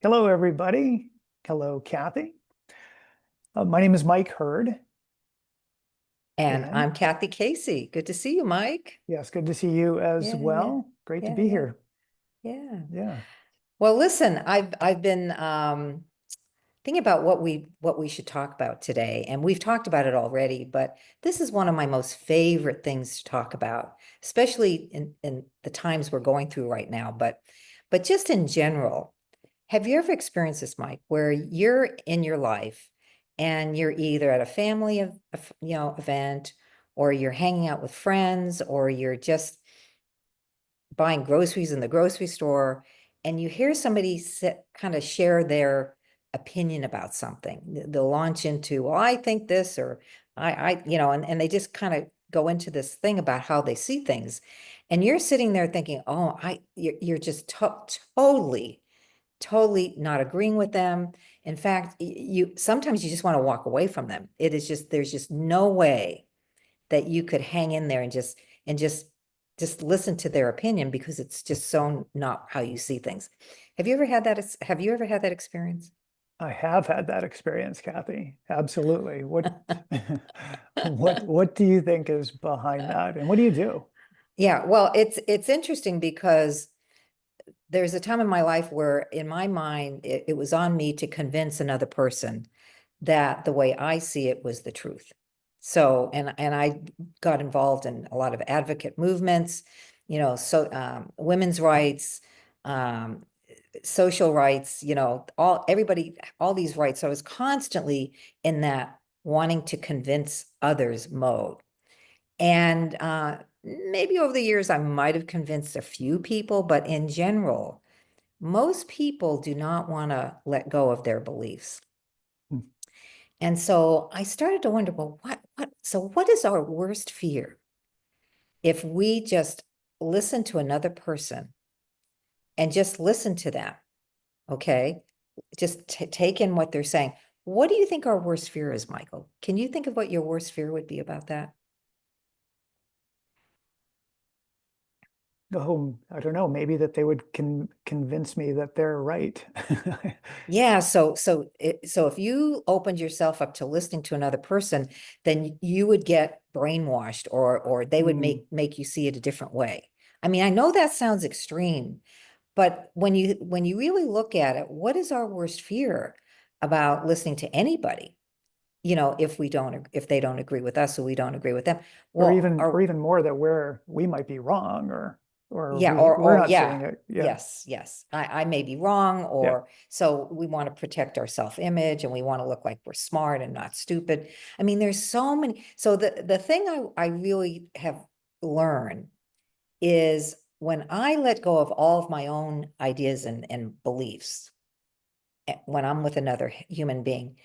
Hello, everybody. Hello, Cathy. My name is Mike Hurd, And and I'm Kathy Casey. Good to see you, Mike. yes, good to see you as Yeah, yeah, well. Great to yeah, be yeah, here. yeah. Yeah. Well, listen, I've been thinking about what we should talk about today, and we've talked about it already, but this is one of my most favorite things to talk about, especially in the times we're going through right now, but just in general. Have you ever experienced this, Mike, where you're in your life and you're either at a family event, or you're hanging out with friends, or you're just buying groceries in the grocery store, and you hear somebody kind of share their opinion about something? They'll launch into, well, I think this, or and they just kind of go into this thing about how they see things. And you're sitting there thinking, oh, you're just totally not agreeing with them. In fact, you sometimes you just want to walk away from them. It is just, there's just no way that you could hang in there and just listen to their opinion, because it's just so not how you see things. Have you ever had that experience? I have had that experience, Cathy. Absolutely. What what do you think is behind that? And what do you do? Yeah, well, it's interesting because there's a time in my life where, in my mind, it was on me to convince another person that the way I see it was the truth. So, and I got involved in a lot of advocate movements, women's rights, um, social rights, all these rights. So I was constantly in that wanting to convince others mode. And maybe over the years, I might have convinced a few people, but in general, most people do not want to let go of their beliefs. Hmm. And so I started to wonder, well, what is our worst fear if we just listen to another person and just listen to them? Okay. Just take in what they're saying. What do you think our worst fear is, Michael? Can you think of what your worst fear would be about that? Oh, I don't know. Maybe that they would convince me that they're right. Yeah, so if you opened yourself up to listening to another person, then you would get brainwashed, or they would Hmm. make you see it a different way. I mean, I know that sounds extreme, but when you really look at it, what is our worst fear about listening to anybody? If they don't agree with us, or we don't agree with them. Or Well, even more that we might be wrong, or yeah, we're not yeah. seeing it. Yeah. Yes. I may be wrong, Yeah. or so we want to protect our self-image, and we want to look like we're smart and not stupid. I mean, there's so many. So the thing I really have learned is, when I let go of all of my own ideas and beliefs, when I'm with another human being,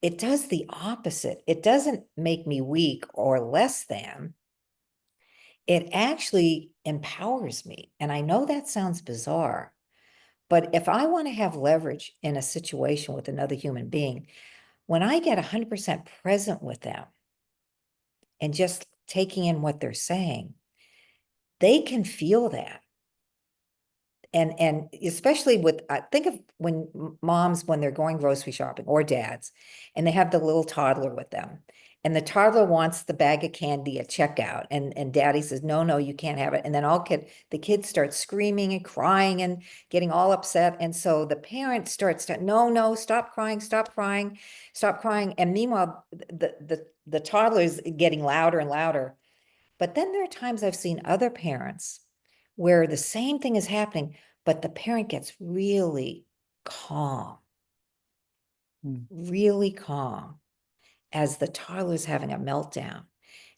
it does the opposite. It doesn't make me weak or less than. It actually empowers me. And I know that sounds bizarre, but if I want to have leverage in a situation with another human being, when I get 100% present with them and just taking in what they're saying, they can feel that. And especially with, think of when moms, when they're going grocery shopping, or dads, and they have the little toddler with them, and the toddler wants the bag of candy at checkout, and daddy says, no, you can't have it. And then the kids start screaming and crying and getting all upset. And so the parent starts to, no, stop crying, stop crying, stop crying. And meanwhile, the toddler is getting louder and louder. But then there are times I've seen other parents where the same thing is happening, but the parent gets calm, Hmm. really calm, as the toddler's having a meltdown.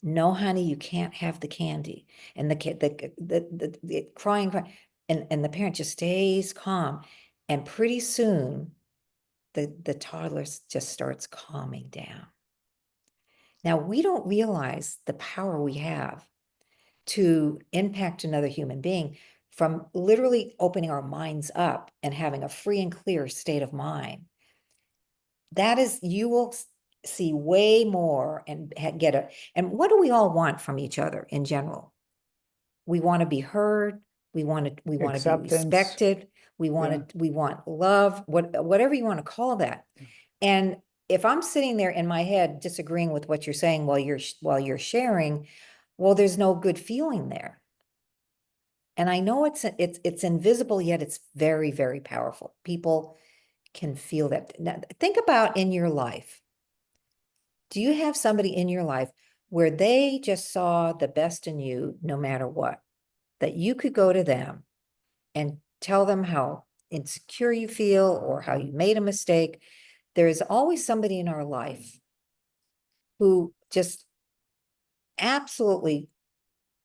No, honey, you can't have the candy. And the kid, the crying, and the parent just stays calm. And pretty soon, the toddler just starts calming down. Now, we don't realize the power we have to impact another human being from literally opening our minds up and having a free and clear state of mind. That is, you will see way more and get a, and what do we all want from each other in general? We want to be heard. we want to be Acceptance. respected. We Yeah. want love, whatever you want to call that. And if I'm sitting there in my head disagreeing with what you're saying while you're sharing, well, there's no good feeling there. And I know it's invisible, yet it's very, very powerful. People can feel that. Now, think about in your life. Do you have somebody in your life where they just saw the best in you no matter what? That you could go to them and tell them how insecure you feel or how you made a mistake. There is always somebody in our life who just absolutely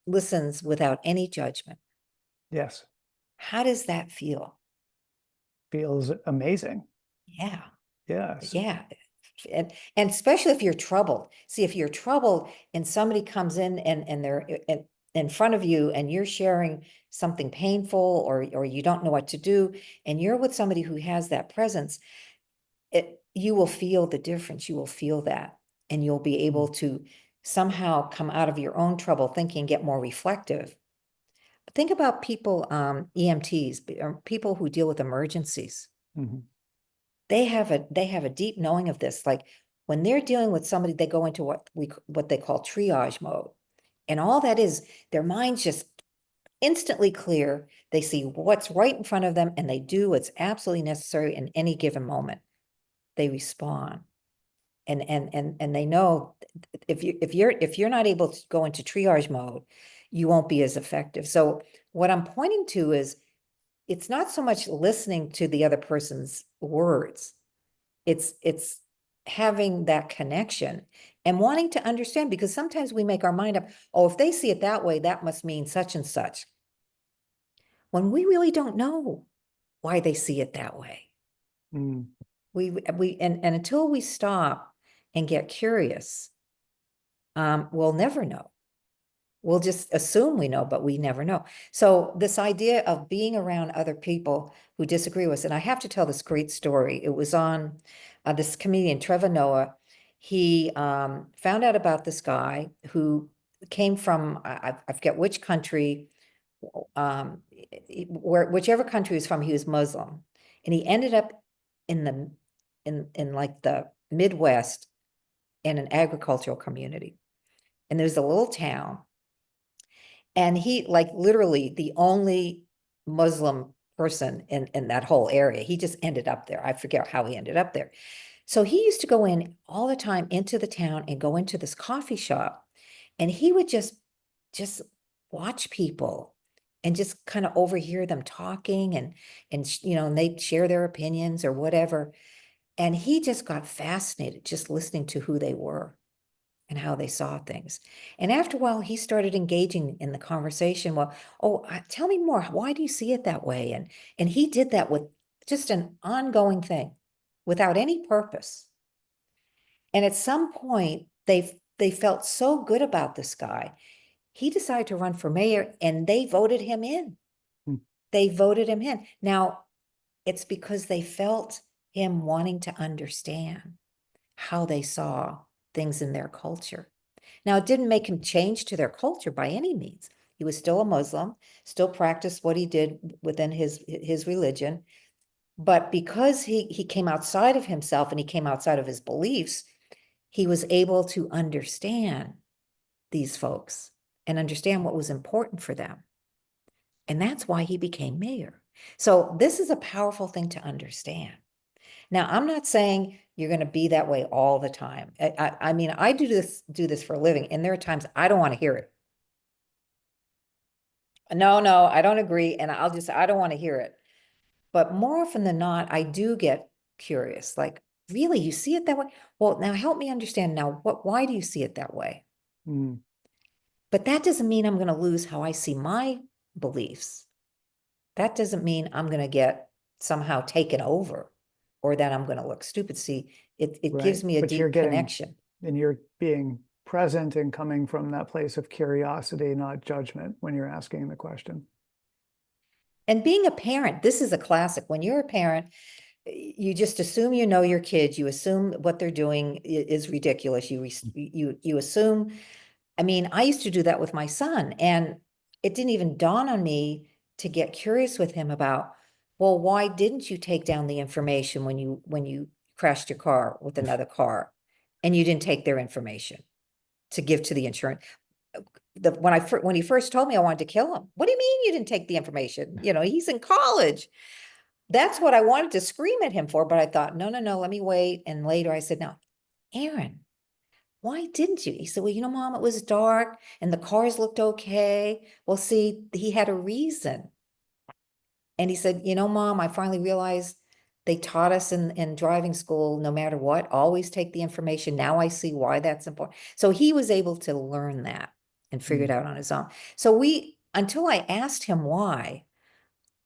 listens without any judgment. Yes. How does that feel? Feels amazing. Yeah, Yes. yeah. And especially if you're troubled. See, if you're troubled and somebody comes in and they're in front of you and you're sharing something painful or you don't know what to do, and you're with somebody who has that presence, you will feel the difference. You will feel that, and you'll be able to somehow come out of your own trouble thinking, get more reflective. Think about people, EMTs, or people who deal with emergencies. Mhm. They have a deep knowing of this. Like when they're dealing with somebody, they go into what they call triage mode. And all that is their mind's just instantly clear. They see what's right in front of them and they do what's absolutely necessary in any given moment. They respond. And they know if you're not able to go into triage mode, you won't be as effective. So what I'm pointing to is it's not so much listening to the other person's words. It's having that connection and wanting to understand, because sometimes we make our mind up, oh, if they see it that way, that must mean such and such. When we really don't know why they see it that way. Mm. And until we stop and get curious, we'll never know. We'll just assume we know, but we never know. So this idea of being around other people who disagree with us, and I have to tell this great story. It was on this comedian, Trevor Noah. He found out about this guy who came from, I forget which country, whichever country he was from, he was Muslim. And he ended up in in like the Midwest in an agricultural community. And there's a little town, and he, like, literally the only Muslim person in that whole area. He just ended up there. I forget how he ended up there. So he used to go in all the time into the town and go into this coffee shop, and he would just watch people and just kind of overhear them talking, and they'd share their opinions or whatever. And he just got fascinated just listening to who they were and how they saw things. And after a while, he started engaging in the conversation. Well, oh, tell me more. Why do you see it that way? And he did that with just an ongoing thing, without any purpose. And at some point, they felt so good about this guy. He decided to run for mayor, and they voted him in. Mm. They voted him in. Now, it's because they felt him wanting to understand how they saw things in their culture. Now, it didn't make him change to their culture by any means. He was still a Muslim, still practiced what he did within his religion. But because he came outside of himself and he came outside of his beliefs, he was able to understand these folks and understand what was important for them. And that's why he became mayor. So this is a powerful thing to understand. Now, I'm not saying you're going to be that way all the time. I mean, I do this for a living, and there are times I don't want to hear it. No, I don't agree, and I don't want to hear it. But more often than not, I do get curious. Like, really, you see it that way? Well, now help me understand. Now, why do you see it that way? Mm. But that doesn't mean I'm going to lose how I see my beliefs. That doesn't mean I'm going to get somehow taken over or that I'm going to look stupid. See, it Right. gives me a But you're deep getting, connection. and you're being present and coming from that place of curiosity, not judgment when you're asking the question. And being a parent, this is a classic. When you're a parent, you just assume you know your kids. You assume what they're doing is ridiculous. You assume. I mean, I used to do that with my son, and it didn't even dawn on me to get curious with him about, well, why didn't you take down the information when you crashed your car with another car and you didn't take their information to give to the insurance? When he first told me I wanted to kill him, what do you mean you didn't take the information? You know, he's in college. That's what I wanted to scream at him for, but I thought, no, no, no, let me wait. And later I said, no, Aaron, why didn't you? He said, well, Mom, it was dark and the cars looked okay. Well, see, he had a reason. And he said, Mom, I finally realized they taught us in driving school, no matter what, always take the information. Now I see why that's important. So he was able to learn that and figure it out on his own. So until I asked him why,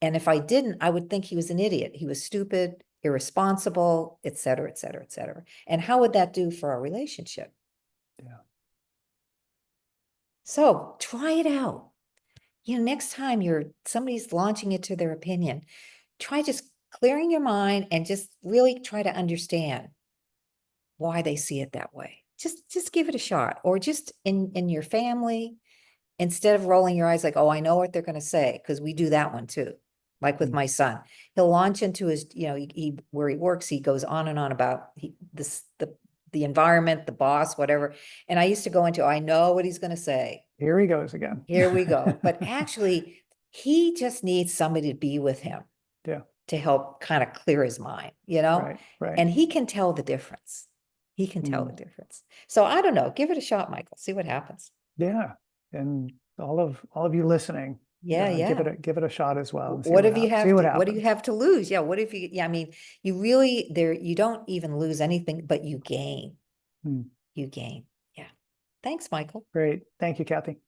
and if I didn't, I would think he was an idiot. He was stupid, irresponsible, et cetera, et cetera, et cetera. And how would that do for our relationship? Yeah. So try it out. Next time somebody's launching into their opinion, try just clearing your mind and just really try to understand why they see it that way. Just give it a shot. Or just in your family, instead of rolling your eyes like, oh, I know what they're going to say, because we do that one too. Like with my son, he'll launch into his, where he works, he goes on and on about the environment, the boss, whatever. And I used to go into, I know what he's going to say. Here he goes again. Here we go. But actually, he just needs somebody to be with him. Yeah. To help kind of clear his mind, Right. And he can tell the difference. He can tell the difference. So I don't know. Give it a shot, Michael. See what happens. Yeah. And all of you listening, Yeah, yeah. give it a shot as well. And What do you happens. have to lose? Yeah. What if you, yeah, I mean, you don't even lose anything, but you gain. You gain. Yeah. Thanks, Michael. Great. Thank you, Cathy.